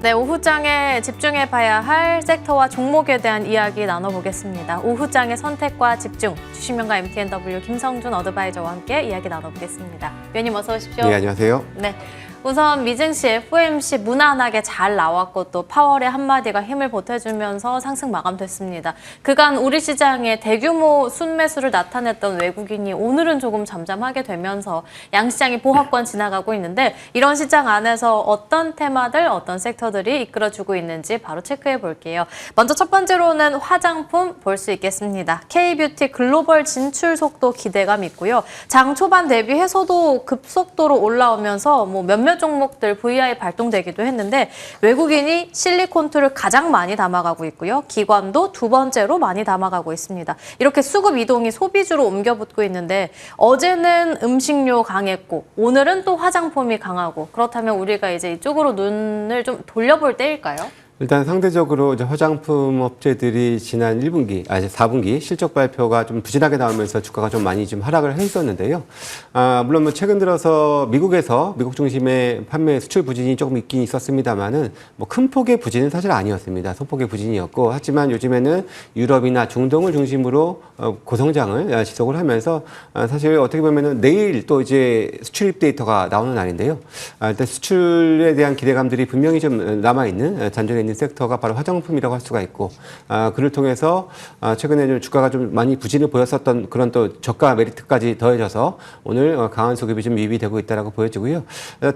네, 오후장에 집중해봐야 할 섹터와 종목에 대한 이야기 나눠보겠습니다. 오후장의 선택과 집중, 주식명가 MTNW 김성준 어드바이저와 함께 이야기 나눠보겠습니다. 위원님 어서 오십시오. 네, 안녕하세요. 네. 우선 미증시, FOMC 무난하게 잘 나왔고 또 파월의 한마디가 힘을 보태주면서 상승 마감됐습니다. 그간 우리 시장에 대규모 순매수를 나타냈던 외국인이 오늘은 조금 잠잠하게 되면서 양시장이 보합권 지나가고 있는데 이런 시장 안에서 어떤 테마들, 어떤 섹터들이 이끌어주고 있는지 바로 체크해 볼게요. 먼저 첫 번째로는 화장품 볼 수 있겠습니다. K뷰티 글로벌 진출 속도 기대감 있고요. 장 초반 대비해서도 급속도로 올라오면서 몇몇 종목들 VI 발동되기도 했는데 외국인이 실리콘투를 가장 많이 담아가고 있고요. 기관도 두 번째로 많이 담아가고 있습니다. 이렇게 수급 이동이 소비주로 옮겨붙고 있는데 어제는 음식료 강했고 오늘은 또 화장품이 강하고 그렇다면 우리가 이제 이쪽으로 눈을 좀 돌려볼 때일까요? 일단 상대적으로 이제 화장품 업체들이 지난 4분기 실적 발표가 좀 부진하게 나오면서 주가가 좀 많이 좀 하락을 했었는데요. 물론 뭐 최근 들어서 미국 중심의 판매 수출 부진이 조금 있긴 있었습니다만은 뭐 큰 폭의 부진은 사실 아니었습니다. 소폭의 부진이었고 하지만 요즘에는 유럽이나 중동을 중심으로 고성장을 지속을 하면서 사실 어떻게 보면은 내일 또 이제 수출입 데이터가 나오는 날인데요. 일단 수출에 대한 기대감들이 분명히 좀 남아있는 잔존해 있는 섹터가 바로 화장품이라고 할 수가 있고 그를 통해서 최근에 좀 주가가 좀 많이 부진을 보였었던 그런 또 저가 메리트까지 더해져서 오늘 강한 수급이 좀 유입이 되고 있다라고 보여지고요.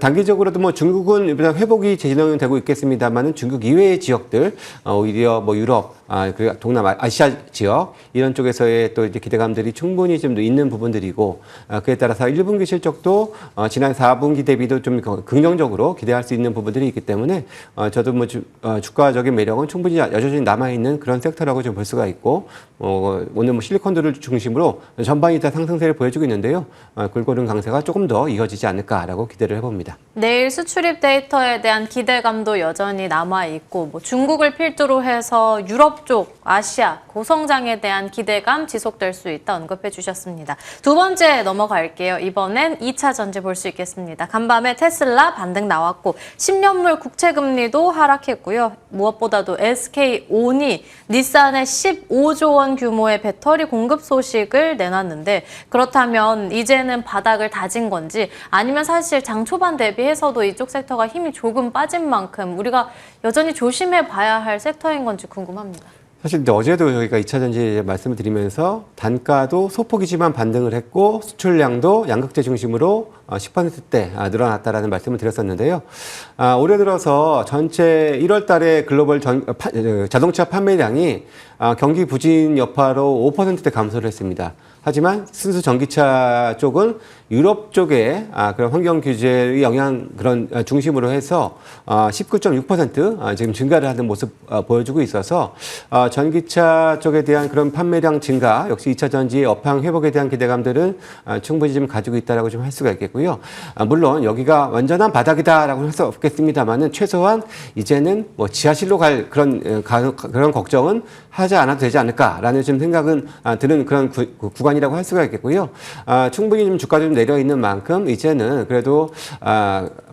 단기적으로도 뭐 중국은 회복이 진행되고 있겠습니다만은 중국 이외의 지역들 오히려 뭐 유럽 그리고 동남아시아 지역 이런 쪽에서의 또 이제 기대감들이 충분히 좀 있는 부분들이고 그에 따라서 1분기 실적도 지난 4분기 대비도 좀 긍정적으로 기대할 수 있는 부분들이 있기 때문에 저도 뭐 주가적인 매력은 충분히 여전히 남아있는 그런 섹터라고 좀 볼 수가 있고 오늘 뭐 실리콘들을 중심으로 전반이 다 상승세를 보여주고 있는데요. 굴고른 강세가 조금 더 이어지지 않을까라고 기대를 해봅니다. 내일 수출입 데이터에 대한 기대감도 여전히 남아있고 뭐 중국을 필두로 해서 유럽 쪽, 아시아, 고성장에 대한 기대감 지속될 수 있다 언급해 주셨습니다. 두 번째 넘어갈게요. 이번엔 2차 전지 볼 수 있겠습니다. 간밤에 테슬라 반등 나왔고 10년물 국채금리도 하락했고요. 무엇보다도 SK온이 닛산의 15조 원 규모의 배터리 공급 소식을 내놨는데 그렇다면 이제는 바닥을 다진 건지 아니면 사실 장 초반 대비해서도 이쪽 섹터가 힘이 조금 빠진 만큼 우리가 여전히 조심해 봐야 할 섹터인 건지 궁금합니다. 사실 어제도 저희가 2차 전지 말씀을 드리면서 단가도 소폭이지만 반등을 했고 수출량도 양극재 중심으로 10%대 늘어났다라는 말씀을 드렸었는데요. 올해 들어서 전체 1월 달에 글로벌 자동차 판매량이 경기 부진 여파로 5%대 감소를 했습니다. 하지만 순수 전기차 쪽은 유럽 쪽에 그런 환경 규제의 영향 그런 중심으로 해서 19.6% 지금 증가를 하는 모습 보여주고 있어서 전기차 쪽에 대한 그런 판매량 증가 역시 2차 전지의 업황 회복에 대한 기대감들은 충분히 좀 가지고 있다라고 좀 할 수가 있겠고요. 물론 여기가 완전한 바닥이다라고 할 수 없겠습니다만은 최소한 이제는 뭐 지하실로 갈 그런 걱정은 하지 않아도 되지 않을까라는 좀 생각은 드는 그런 구간이라고 할 수가 있겠고요. 충분히 좀 주가 좀 내려 있는 만큼 이제는 그래도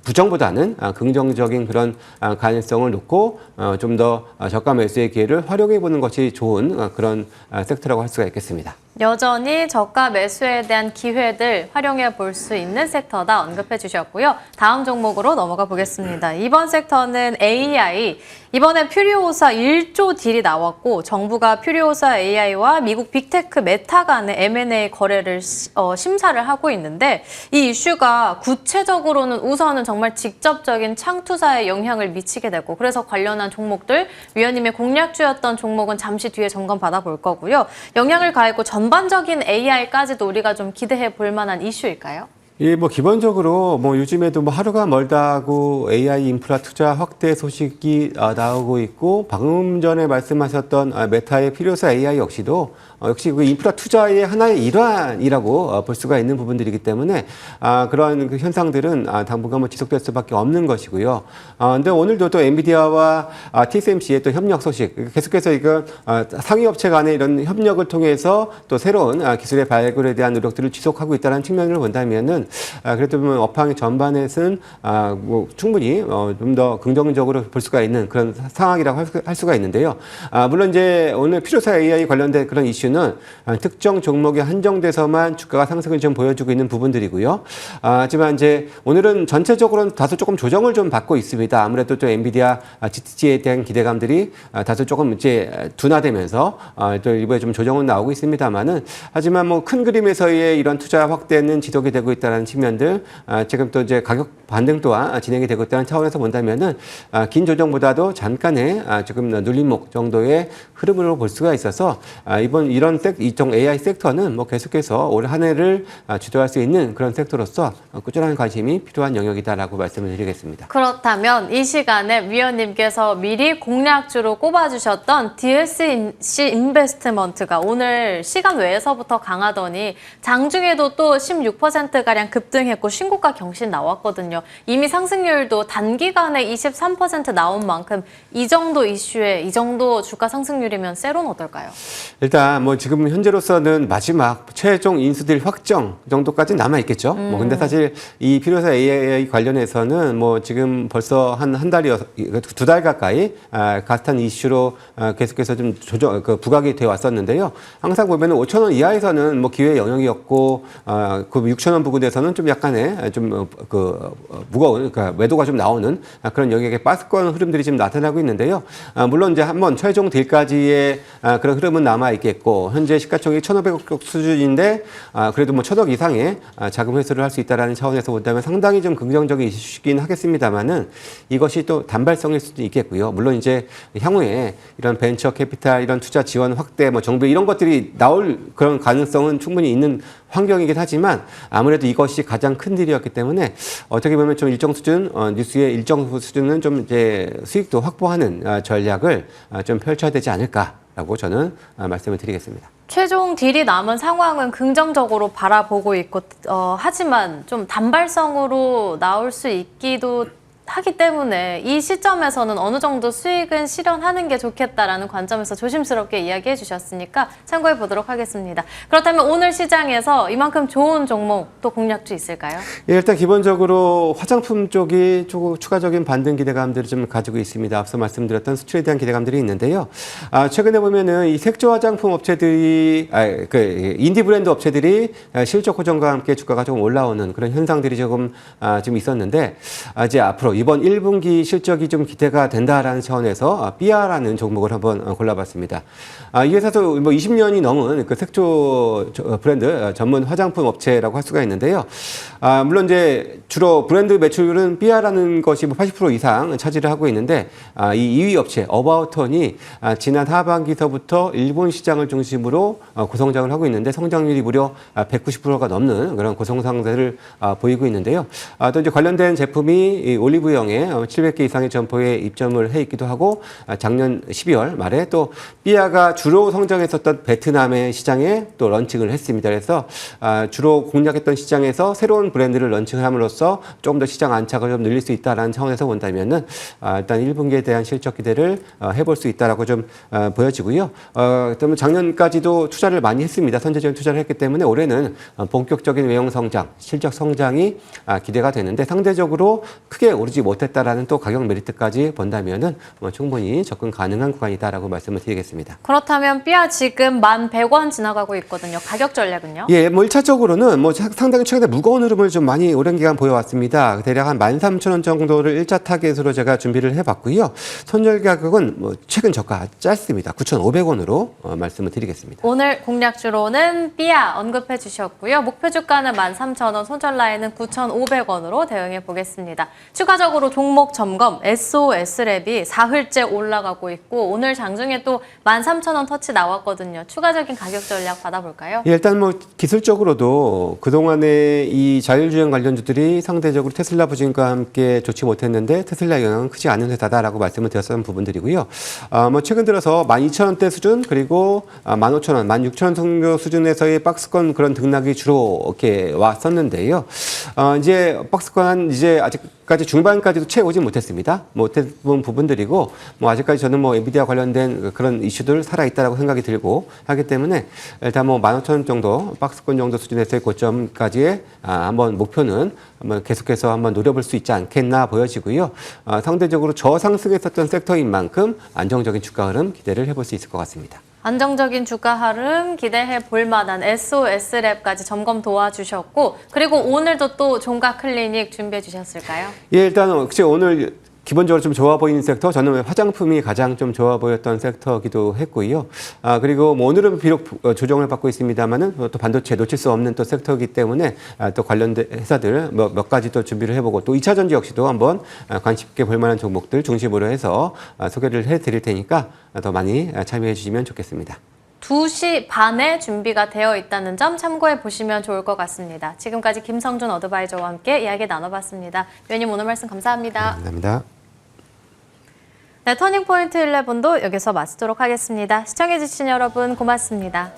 부정보다는 긍정적인 그런 가능성을 놓고 좀 더 저가 매수의 기회를 활용해 보는 것이 좋은 그런 섹터라고 할 수가 있겠습니다. 여전히 저가 매수에 대한 기회들 활용해 볼 수 있는 섹터다 언급해 주셨고요. 다음 종목으로 넘어가 보겠습니다. 이번 섹터는 AI. 이번에 퓨리오사 1조 딜이 나왔고 정부가 퓨리오사 AI와 미국 빅테크 메타 간의 M&A 거래를 심사를 하고 있는데 이 이슈가 구체적으로는 우선은 정말 직접적인 창투사에 영향을 미치게 되고 그래서 관련한 종목들 위원님의 공략주였던 종목은 잠시 뒤에 점검 받아볼 거고요. 영향을 가했고 전반적인 AI까지도 우리가 좀 기대해 볼 만한 이슈일까요? 예, 뭐 기본적으로 뭐 요즘에도 뭐 하루가 멀다고 AI 인프라 투자 확대 소식이 나오고 있고 방금 전에 말씀하셨던 메타의 필요사 AI 역시도 역시 그 인프라 투자의 하나의 일환이라고 볼 수가 있는 부분들이기 때문에 그러한 그 현상들은 당분간 뭐 지속될 수밖에 없는 것이고요. 근데 오늘도 또 엔비디아와 TSMC의 또 협력 소식 계속해서 이거 상위 업체 간의 이런 협력을 통해서 또 새로운 기술의 발굴에 대한 노력들을 지속하고 있다는 측면을 본다면은 그래도 보면 업황 전반에서는 뭐 충분히 좀 더 긍정적으로 볼 수가 있는 그런 상황이라고 할 수가 있는데요. 물론 이제 오늘 필요사 AI 관련된 그런 이슈는 특정 종목에 한정돼서만 주가가 상승을 좀 보여주고 있는 부분들이고요. 하지만 이제 오늘은 전체적으로는 다소 조금 조정을 좀 받고 있습니다. 아무래도 또 엔비디아 GTC에 대한 기대감들이 다소 조금 이제 둔화되면서 또 일부에 좀 조정은 나오고 있습니다만은 하지만 뭐 큰 그림에서의 이런 투자 확대는 지속이 되고 있다는 측면들, 지금 또 이제 가격 반등 또한 진행이 되고 있다는 차원에서 본다면은 긴 조정보다도 잠깐의 지금 눌림목 정도의 흐름으로 볼 수가 있어서 이번 이런 이쪽 AI 섹터는 뭐 계속해서 올 한 해를 주도할 수 있는 그런 섹터로서 꾸준한 관심이 필요한 영역이다라고 말씀을 드리겠습니다. 그렇다면 이 시간에 위원님께서 미리 공략주로 꼽아주셨던 DSC 인베스트먼트가 오늘 시간 외에서부터 강하더니 장중에도 또 16%가량 급등했고 신고가 경신 나왔거든요. 이미 상승률도 단기간에 23% 나온 만큼 이 정도 이슈에 이 정도 주가 상승률이면 세로는 어떨까요? 일단 뭐 지금 현재로서는 마지막 최종 인수딜 확정 정도까지 남아 있겠죠. 뭐 근데 사실 이 필요사 AI 관련해서는 뭐 지금 벌써 한 달이어 두 달 가까이 가스탄 이슈로 계속해서 좀 부각이 되어 왔었는데요. 항상 보면은 5,000원 이하에서는 뭐 기회 영역이었고 그 6,000원 부근에서는 좀 약간의 좀 무거운 그러니까 매도가 좀 나오는 그런 영역의 빠스권 흐름들이 지금 나타나고 있는데요. 물론 이제 한번 최종 딜까지의 그런 흐름은 남아 있겠고 현재 시가총액 1,500억 수준인데 그래도 뭐 1,000억 이상의 자금 회수를 할 수 있다라는 차원에서 본다면 상당히 좀 긍정적인 이슈긴 하겠습니다만은 이것이 또 단발성일 수도 있겠고요. 물론 이제 향후에 이런 벤처 캐피탈 이런 투자 지원 확대 뭐 정부 이런 것들이 나올 그런 가능성은 충분히 있는 환경이긴 하지만 아무래도 이것이 가장 큰 딜이었기 때문에 어떻게 보면 좀 일정 수준 뉴스의 일정 수준은 좀 이제 수익도 확보하는 전략을 좀 펼쳐야 되지 않을까라고 저는 말씀을 드리겠습니다. 최종 딜이 남은 상황은 긍정적으로 바라보고 있고 하지만 좀 단발성으로 나올 수 있기도 하기 때문에 이 시점에서는 어느 정도 수익은 실현하는 게 좋겠다라는 관점에서 조심스럽게 이야기해 주셨으니까 참고해 보도록 하겠습니다. 그렇다면 오늘 시장에서 이만큼 좋은 종목 또 공략주 있을까요? 예, 일단 기본적으로 화장품 쪽이 조금 추가적인 반등 기대감들을 좀 가지고 있습니다. 앞서 말씀드렸던 수출에 대한 기대감들이 있는데요. 최근에 보면은 이 색조 화장품 업체들이 인디 브랜드 업체들이 실적 호전과 함께 주가가 조금 올라오는 그런 현상들이 조금 지금 있었는데 이제 앞으로 이번 1분기 실적이 좀 기대가 된다라는 차원에서 삐아라는 종목을 한번 골라봤습니다. 이 회사도 뭐 20년이 넘은 그 색조 브랜드 전문 화장품 업체라고 할 수가 있는데요. 물론 이제 주로 브랜드 매출은 삐아라는 것이 뭐 80% 이상 차지를 하고 있는데 이 2위 업체 어바웃턴이 지난 하반기서부터 일본 시장을 중심으로 고성장을 하고 있는데 성장률이 무려 190%가 넘는 그런 고성장세를 보이고 있는데요. 또 이제 관련된 제품이 올리브영에 700개 이상의 점포에 입점을 해 있기도 하고 작년 12월 말에 또 삐아가 주로 성장했었던 베트남의 시장에 또 런칭을 했습니다. 그래서 주로 공략했던 시장에서 새로운 브랜드를 런칭을 함으로써 조금 더 시장 안착을 좀 늘릴 수 있다라는 차원에서 본다면은 일단 1분기에 대한 실적 기대를 해볼 수 있다라고 좀 보여지고요. 그러면 작년까지도 투자를 많이 했습니다. 선제적인 투자를 했기 때문에 올해는 본격적인 외형 성장, 실적 성장이 기대가 되는데 상대적으로 크게 오르지 못했다라는 또 가격 메리트까지 본다면은 충분히 접근 가능한 구간이다라고 말씀을 드리겠습니다. 그렇다면 삐아 지금 1,100원 지나가고 있거든요. 가격 전략은요? 예, 뭐 1차적으로는 뭐 상당히 최근에 무거운 흐름을 좀 많이 오랜 기간 보여왔습니다. 대략 한 13,000원 정도를 1차 타겟으로 제가 준비를 해봤고요. 선절 가격은 뭐 최근 저가 짧습니다. 9,500원으로 말씀을 드리겠습니다. 오늘 공략주로는 삐아 언급해 주셨고요. 목표 주가는 13,000원, 손절 라인은 9,500원으로 대응해 보겠습니다. 추가적으로 종목 점검, SOS랩이 사흘째 올라가고 있고 오늘 장중에 또 13,000원 터치 나왔거든요. 추가적인 가격 전략 받아볼까요? 예, 일단 뭐 기술적으로도 그동안에 이 자율주행 관련주들이 상대적으로 테슬라 부진과 함께 좋지 못했는데 테슬라 영향은 크지 않은 회사다라고 말씀을 드렸던 부분들이고요. 뭐 최근 들어서 12,000원대 수준 그리고 15,000원, 16,000원 정도 수준에서의 박스권 그런 등락이 주로 이렇게 왔었는데요. 이제 박스권 이제 아직 까지 중반까지도 채우지 못했습니다. 못했던 부분들이고 아직까지 저는 엔비디아 관련된 그런 이슈들 살아있다라고 생각이 들고 하기 때문에 일단 15,000원 정도 박스권 정도 수준에서의 고점까지의 한번 목표는 한번 계속해서 한번 노려볼 수 있지 않겠나 보여지고요. 상대적으로 저상승했었던 섹터인 만큼 안정적인 주가 흐름 기대를 해볼 수 있을 것 같습니다. 안정적인 주가 흐름 기대해 볼 만한 SOS랩까지 점검 도와주셨고 그리고 오늘도 또 종가 클리닉 준비해 주셨을까요? 예, 일단 혹시 오늘 기본적으로 좀 좋아 보이는 섹터, 저는 화장품이 가장 좀 좋아 보였던 섹터기도 했고요. 그리고 오늘은 비록 조정을 받고 있습니다만은 또 반도체 놓칠 수 없는 또 섹터이기 때문에 또 관련된 회사들 몇 가지 또 준비를 해보고 또 2차 전지 역시도 한번 관심 있게 볼 만한 종목들 중심으로 해서 소개를 해드릴 테니까 더 많이 참여해 주시면 좋겠습니다. 2시 반에 준비가 되어 있다는 점 참고해 보시면 좋을 것 같습니다. 지금까지 김성준 어드바이저와 함께 이야기 나눠봤습니다. 위원님 오늘 말씀 감사합니다. 감사합니다. 네, 터닝포인트 11도 여기서 마치도록 하겠습니다. 시청해주신 여러분 고맙습니다.